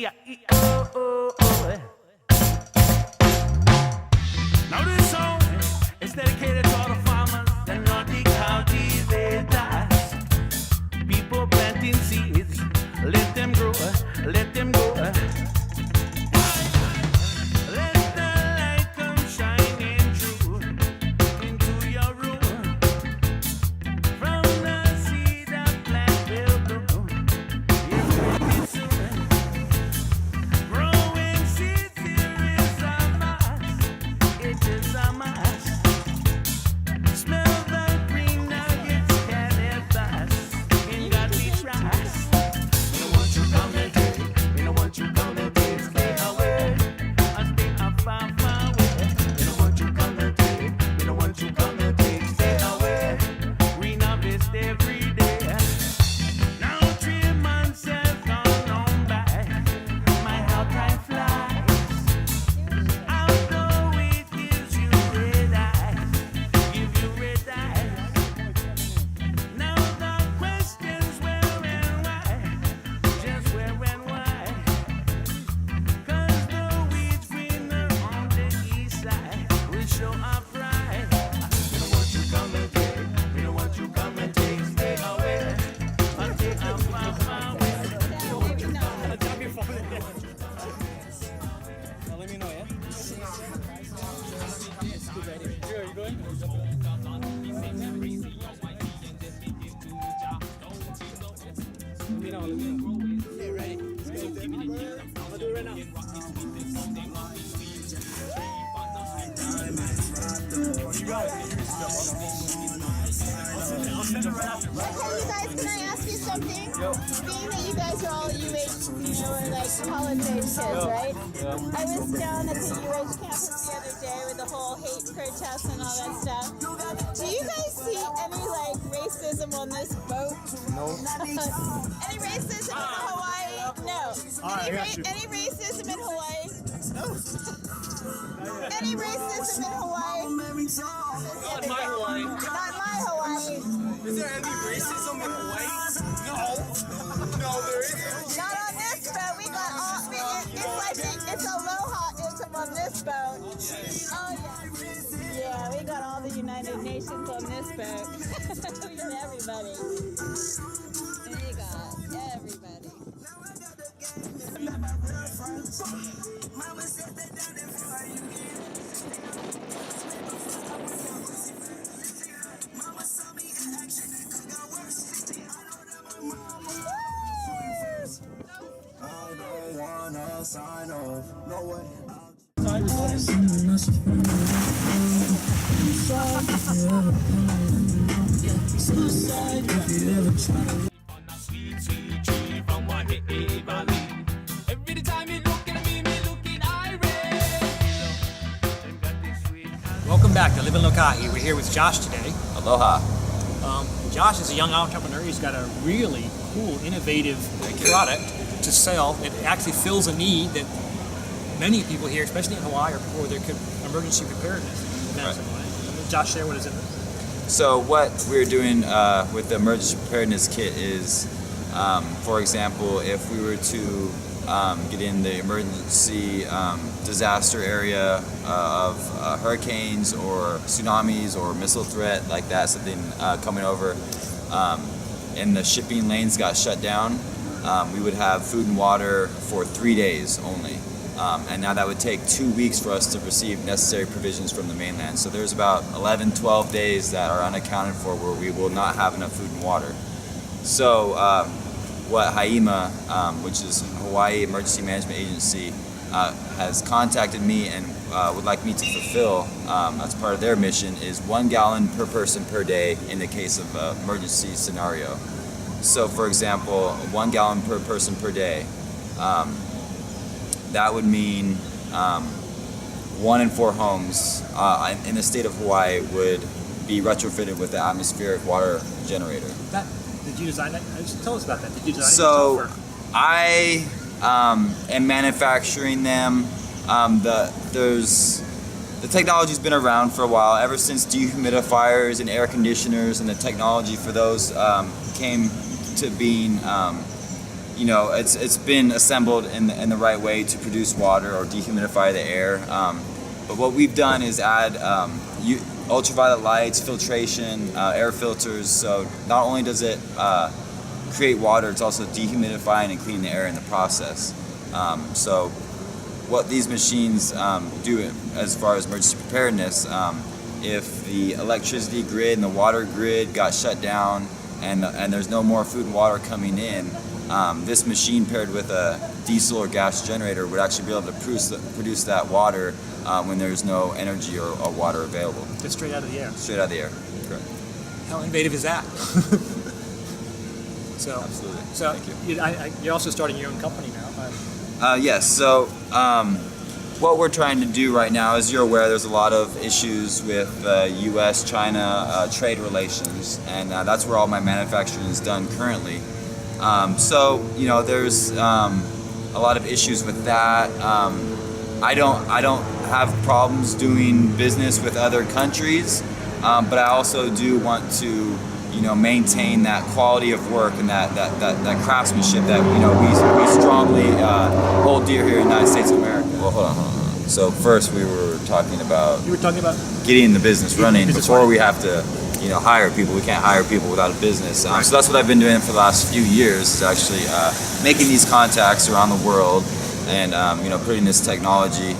Now this song is dedicated to all the farmers and Nordic cultivators. People planting seeds, let them grow, let them go. Let the light come shining through into your room. From the seed a plant will grow. It's pretty soon. Growing seeds here is a must. It is a must. Smell the green nuggets cannabis. In God we trust. We don't want you come and take. We don't want you come and take. Stay away. Stay far, far away. We don't want you come and take. We don't want you come and take. Stay away. We harvest every day. Now 3 months have gone on by. My how time flies. Although it gives you red eyes, give you red eyes. Now the question's where and why, just where and why. 'Cause the weeds greener on the east side will show our pride. We don't want you come and take. We don't want you come and take. Stay away. Stay far, far away. We don't want you come and take. Let me know, yeah? It's good right here. Are you going? Let me know. Okay, ready. Let's go. I'm gonna do it right now. You got it. I'll send it right after. Okay, you guys, can I ask you something? Being that you guys are all UH, like college age kids, right? I was down at the UH campus the other day with the whole hate protests and all that stuff. Do you guys see any racism on this boat? No. Any racism in Hawaii? No. Any racism in Hawaii? No. Any racism in Hawaii? Not my Hawaii. Not my Hawaii. Is there any racism in Hawaii? No. No, there isn't. Not on this boat. We got all. It's alohaism on this boat. Oh yeah. Yeah, we got all the United Nations on this boat. We got everybody. We got everybody. Every time you look at me looking irate. Welcome back to Live in LOKAHI. We're here with Josh today. Aloha. Josh is a young entrepreneur. He's got a really cool, innovative product to sell. It actually fills a need that many people here, especially in Hawaii, are for their emergency preparedness. Right. Josh, share what is it? So what we're doing with the emergency preparedness kit is, for example, if we were to get in the emergency disaster area of hurricanes or tsunamis or missile threat like that, something coming over, and the shipping lanes got shut down, we would have food and water for 3 days only. And now that would take 2 weeks for us to receive necessary provisions from the mainland. So there's about 11, 12 days that are unaccounted for where we will not have enough food and water. So what HAIMA, which is Hawaii Emergency Management Agency, has contacted me and would like me to fulfill as part of their mission is 1 gallon per person per day in the case of an emergency scenario. So for example, 1 gallon per person per day. That would mean 1 in 4 homes in the state of Hawaii would be retrofitted with the atmospheric water generator. Did you design that? Tell us about that. Did you design it So yourself, or? I am manufacturing them. The technology's been around for a while, ever since dehumidifiers and air conditioners and the technology for those came to being it's been assembled in the right way to produce water or dehumidify the air. But what we've done is add ultraviolet lights, filtration, air filters. So not only does it create water, it's also dehumidifying and cleaning the air in the process. So what these machines do as far as emergency preparedness, if the electricity grid and the water grid got shut down and there's no more food and water coming in, this machine paired with a diesel or gas generator would actually be able to produce that water when there's no energy or water available. Just straight out of the air. Straight out of the air, correct. How innovative is that? So, Absolutely. So Thank you. you're also starting your own company now. Yes, so what we're trying to do right now, as you're aware, there's a lot of issues with U.S.-China trade relations, and that's where all my manufacturing is done currently. So there's a lot of issues with that. I don't have problems doing business with other countries, but I also do want to maintain that quality of work and that craftsmanship that we strongly hold dear here in the United States of America. Well, hold on. So first we were talking about getting the business running before we have to hire people. We can't hire people without a business. So that's what I've been doing for the last few years, is actually making these contacts around the world and putting this technology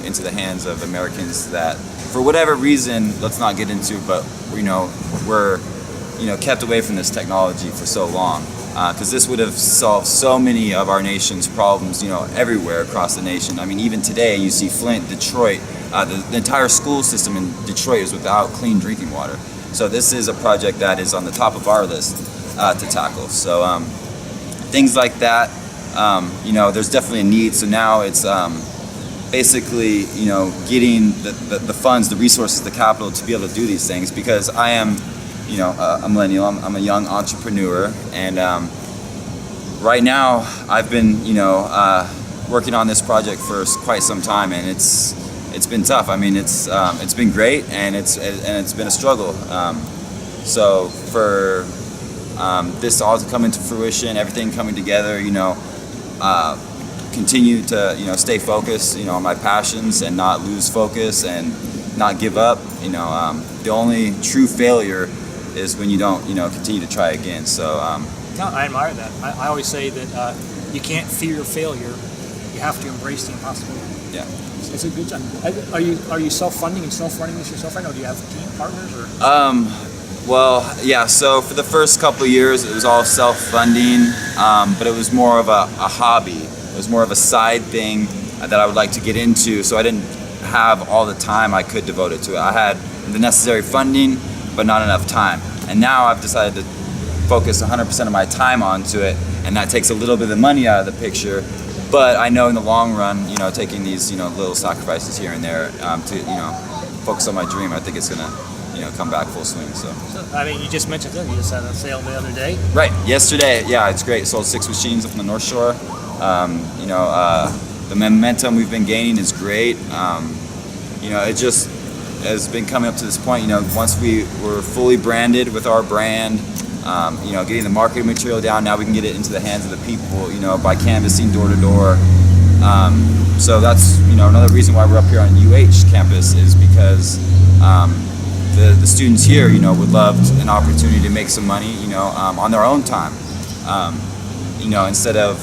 into the hands of Americans that, for whatever reason, let's not get into, but we're kept away from this technology for so long, because this would have solved so many of our nation's problems, everywhere across the nation. I mean, even today, you see Flint, Detroit, the entire school system in Detroit is without clean drinking water. So this is a project that is on the top of our list to tackle. So things like that, there's definitely a need. So now it's basically, getting the funds, the resources, the capital to be able to do these things, because I am a millennial. I'm a young entrepreneur, and right now I've been, working on this project for quite some time, and it's been tough. I mean, it's been great, and it's been a struggle. So for this all to come into fruition, everything coming together, continue to stay focused, on my passions and not lose focus and not give up. The only true failure is when you don't, continue to try again. So No, I admire that. I always say that you can't fear failure. You have to embrace the impossible. yeah. It's a good job. Are you self-funding and self-running this yourself right now, or do you have team partners? Or? Well, yeah. So for the first couple of years, it was all self-funding, but it was more of a hobby. It was more of a side thing that I would like to get into. So I didn't have all the time I could devote it to it. I had the necessary funding, but not enough time. And now I've decided to focus 100% of my time onto it, and that takes a little bit of the money out of the picture. But I know in the long run, taking these, little sacrifices here and there to, focus on my dream, I think it's gonna, come back full swing. So I mean, you just mentioned that you just had a sale the other day. right, yesterday, yeah, it's great. Sold 6 machines up on the North Shore. The momentum we've been gaining is great. It just has been coming up to this point. Once we were fully branded with our brand, getting the marketing material down, now we can get it into the hands of the people, by canvassing door to door. So that's, another reason why we're up here on UH campus, is because the students here, would love an opportunity to make some money, on their own time. Instead of,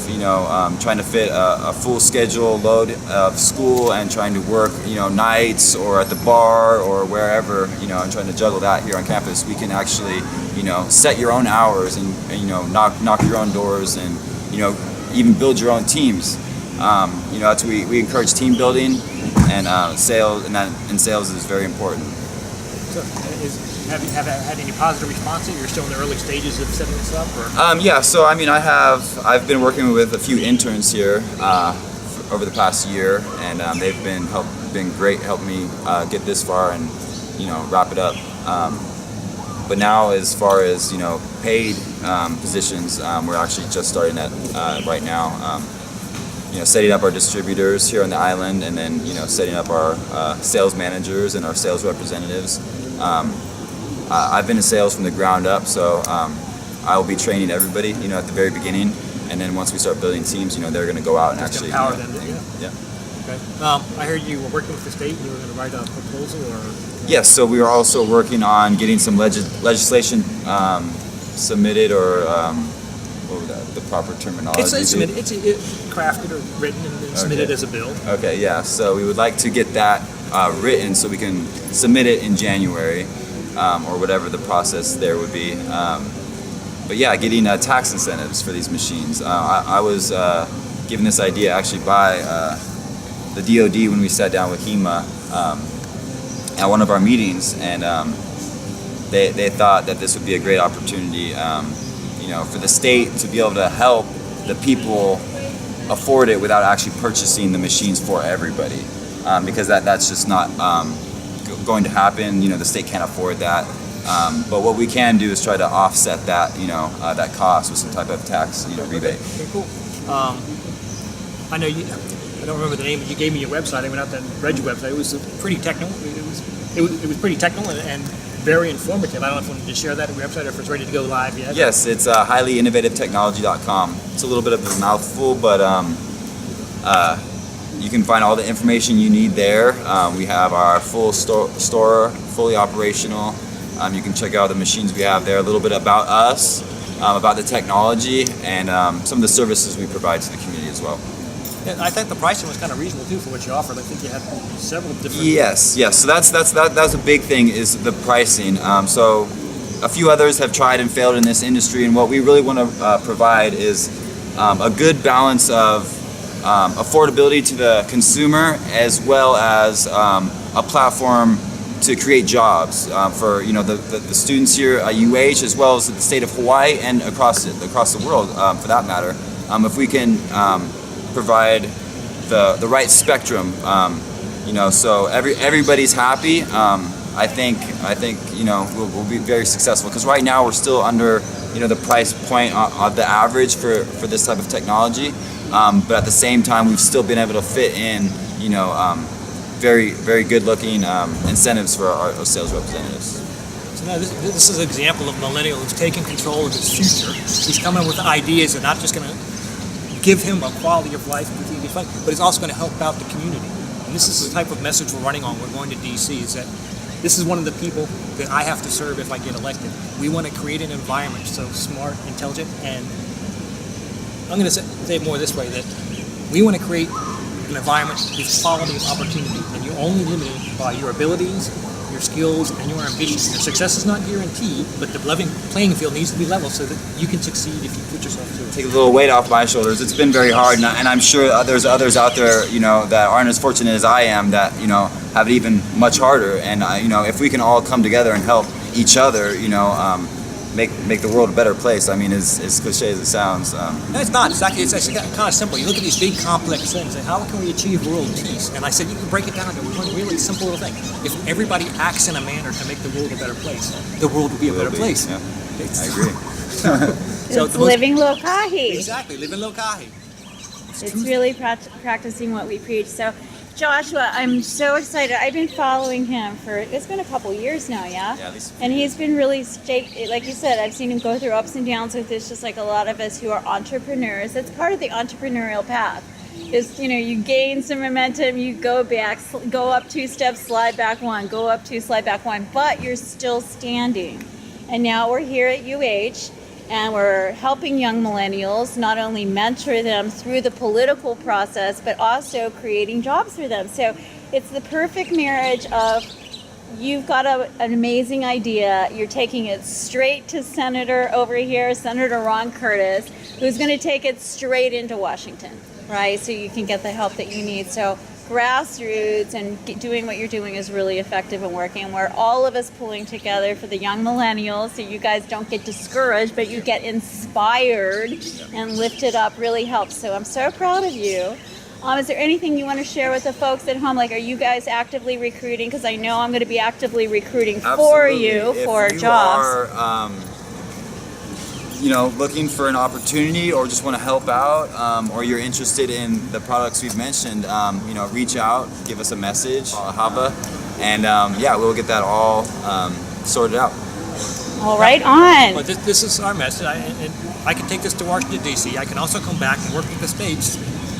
trying to fit a full schedule load of school and trying to work, nights or at the bar or wherever, and trying to juggle that here on campus, we can actually, set your own hours and knock your own doors and, even build your own teams. That's we encourage team building, and sales, and sales is very important. So, have you had any positive response? You're still in the early stages of setting this up, or? Yeah. So I mean, I've been working with a few interns here over the past year, and they've been great, helping me get this far and wrap it up. But now, as far as paid positions, we're actually just starting that right now. Setting up our distributors here on the island, and then setting up our sales managers and our sales representatives. I've been in sales from the ground up, so I will be training everybody at the very beginning, and then once we start building teams, they're going to go out and Just actually empower them to do Yeah. Okay. I heard you were working with the state. You were going to write a proposal, or Yes, so we are also working on getting some legislation submitted, or what would the proper terminology it's be? submitted. It's crafted or written and then submitted as a bill. Okay, yeah. So we would like to get that written so we can submit it in January, or whatever the process there would be. But yeah, getting tax incentives for these machines. I was given this idea actually by the DoD when we sat down with HEMA at one of our meetings, and they thought that this would be a great opportunity, for the state to be able to help the people afford it without actually purchasing the machines for everybody, because that's just not going to happen. The state can't afford that. But what we can do is try to offset that, that cost with some type of tax, rebate. Okay, cool. I know you. I don't remember the name, but you gave me your website. I went out there and read your website. It was pretty technical. It was pretty technical and very informative. I don't know if you wanted to share that website or if it's ready to go live yet. Yes, it's highlyinnovativetechnology.com. It's a little bit of a mouthful, but you can find all the information you need there. We have our full store fully operational. You can check out the machines we have there, a little bit about us, about the technology, and some of the services we provide to the community as well. Yeah, I think the pricing was kind of reasonable too for what you offered. I think you had several different. Yes. So that's a big thing, is the pricing. So a few others have tried and failed in this industry, and what we really want to provide is a good balance of affordability to the consumer, as well as a platform to create jobs for the students here at UH, as well as the state of Hawaii and across the world, for that matter. If we can provide the right spectrum, so everybody's happy. I think we'll be very successful, because right now we're still under the price point of the average for this type of technology, but at the same time we've still been able to fit in very, very good-looking incentives for our sales representatives. So now this is an example of a millennial who's taking control of his future. He's coming up with ideas that are not just going to give him a quality of life, but it's also going to help out the community. And this is the type of message we're running on. We're going to DC. Is that this is one of the people that I have to serve if I get elected. We want to create an environment so smart, intelligent, and I'm going to say it more this way, that we want to create an environment with quality of opportunity, and you're only limited by your abilities, your skills, and your ambitions. Your success is not guaranteed, but the playing field needs to be level so that you can succeed if you put yourself through it. Take a little weight off my shoulders. It's been very hard, and I'm sure there's others out there, that aren't as fortunate as I am, that have it even much harder. And if we can all come together and help each other, make the world a better place. I mean, as cliche as it sounds. No, it's not. It's actually kind of simple. You look at these big, complex things, and how can we achieve world peace? And I said, you can break it down to one really simple little thing. If everybody acts in a manner to make the world a better place, the world will be a better place. Yeah, I agree. So It's living LOKAHI. Exactly, live in LOKAHI. It's really practicing what we preach. So, Joshua, I'm so excited. I've been following him it's been a couple years now, yeah? Yeah, at least. And he's been really like you said, I've seen him go through ups and downs with this, just like a lot of us who are entrepreneurs. That's part of the entrepreneurial path. Is, you gain some momentum, you go back, go up 2 steps, slide back 1, go up 2, slide back 1, but you're still standing. And now we're here at UH, and we're helping young millennials not only mentor them through the political process, but also creating jobs for them. So it's the perfect marriage of, you've got an amazing idea, you're taking it straight to Senator over here, Senator Ron Curtis, who's going to take it straight into Washington, right? So you can get the help that you need. So grassroots and doing what you're doing is really effective and working. We're all of us pulling together for the young millennials, so you guys don't get discouraged, but you get inspired and lifted up. Really helps. So I'm so proud of you. Is there anything you want to share with the folks at home? Like, are you guys actively recruiting? Because I know I'm going to be actively recruiting for you for jobs. Looking for an opportunity, or just want to help out, or you're interested in the products we've mentioned, reach out, give us a message, Hava, and we'll get that all sorted out. Well, right on. But this is our message, and I can take this to Washington, D.C. I can also come back and work with the states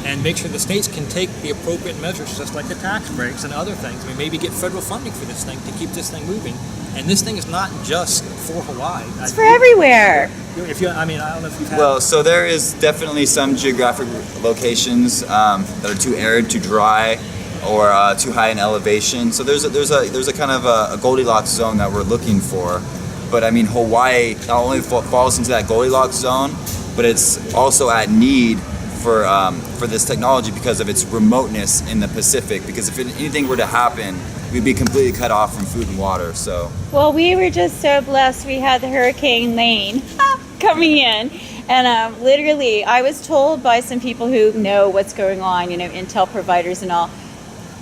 and make sure the states can take the appropriate measures, just like the tax breaks and other things. I mean, maybe get federal funding for this thing to keep this thing moving. And this thing is not just for Hawaii. It's for everywhere. If you, I mean, I don't know if you've had. Well, so there is definitely some geographic locations that are too arid, too dry, or too high in elevation. So there's a kind of a Goldilocks zone that we're looking for. But I mean, Hawaii not only falls into that Goldilocks zone, but it's also at need for this technology because of its remoteness in the Pacific. Because if anything were to happen, we'd be completely cut off from food and water. So. Well, we were just so blessed. We had the Hurricane Lane coming in, and literally, I was told by some people who know what's going on, intel providers and all.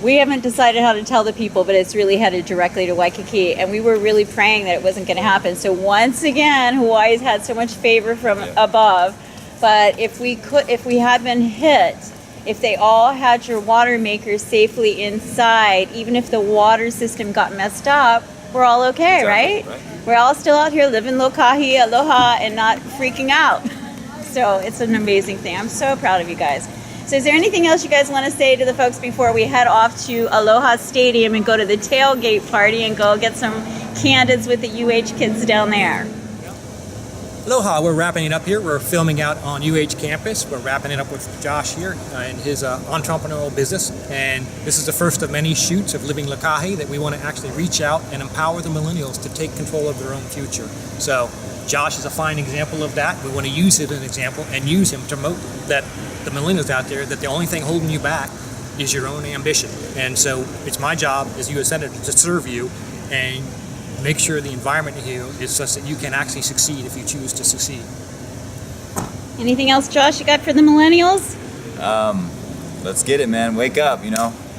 We haven't decided how to tell the people, but it's really headed directly to Waikiki, and we were really praying that it wasn't going to happen. So once again, Hawaii's had so much favor from above. But if we had been hit, if they all had your water makers safely inside, even if the water system got messed up, we're all okay, right? We're all still out here living LOKAHI, Aloha, and not freaking out. So it's an amazing thing. I'm so proud of you guys. So is there anything else you guys want to say to the folks before we head off to Aloha Stadium and go to the tailgate party and go get some candids with the UH kids down there? Aloha, we're wrapping it up here. We're filming out on UH campus. We're wrapping it up with Josh here and his entrepreneurial business. And this is the first of many shoots of Living LOKAHI that we want to actually reach out and empower the millennials to take control of their own future. So Josh is a fine example of that. We want to use him as an example and use him to promote that the millennials out there, that the only thing holding you back is your own ambition. And so it's my job as U.S. Senator to serve you and make sure the environment here is such that you can actually succeed if you choose to succeed. Anything else, Josh, you got for the millennials? Let's get it, man. Wake up,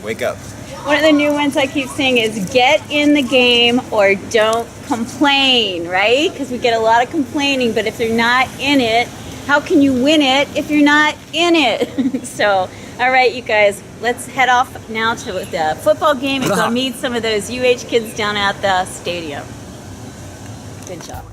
wake up. One of the new ones I keep saying is get in the game or don't complain, right? Because we get a lot of complaining, but if you're not in it, how can you win it if you're not in it? So, all right, you guys, let's head off now to the football game and go meet some of those UH kids down at the stadium. Good job.